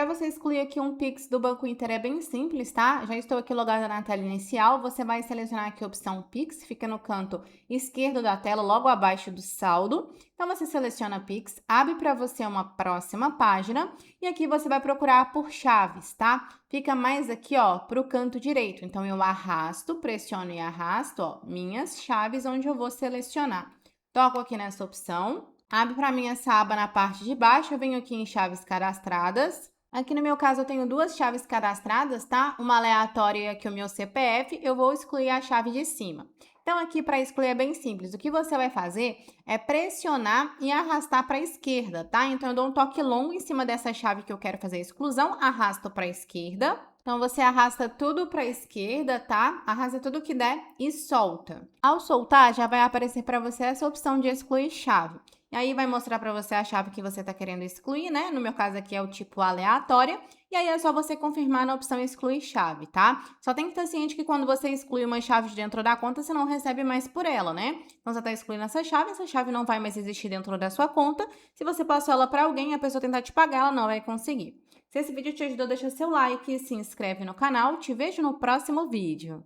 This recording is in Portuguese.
você excluir aqui um Pix do Banco Inter é bem simples, tá? Já estou aqui logada na tela inicial, você vai selecionar aqui a opção Pix, fica no canto esquerdo da tela, logo abaixo do saldo. Então, você seleciona Pix, abre para você uma próxima página e aqui você vai procurar por chaves, tá? Fica mais aqui, ó, para o canto direito. Então, eu arrasto, pressiono e arrasto, ó, minhas chaves, onde eu vou selecionar. Toco aqui nessa opção. Abre para mim essa aba na parte de baixo, eu venho aqui em chaves cadastradas. Aqui no meu caso eu tenho duas chaves cadastradas, tá? Uma aleatória e aqui o meu CPF, eu vou excluir a chave de cima. Então aqui para excluir é bem simples, o que você vai fazer é pressionar e arrastar para a esquerda, tá? Então eu dou um toque longo em cima dessa chave que eu quero fazer a exclusão, arrasto para a esquerda. Então, você arrasta tudo para a esquerda, tá? Arrasta tudo que der e solta. Ao soltar, já vai aparecer para você essa opção de excluir chave. E aí vai mostrar para você a chave que você está querendo excluir, né? No meu caso aqui é o tipo aleatória. E aí é só você confirmar na opção excluir chave, tá? Só tem que estar ciente que quando você exclui uma chave de dentro da conta, você não recebe mais por ela, né? Então você está excluindo essa chave não vai mais existir dentro da sua conta. Se você passou ela para alguém e a pessoa tentar te pagar, ela não vai conseguir. Se esse vídeo te ajudou, deixa seu like e se inscreve no canal. Te vejo no próximo vídeo.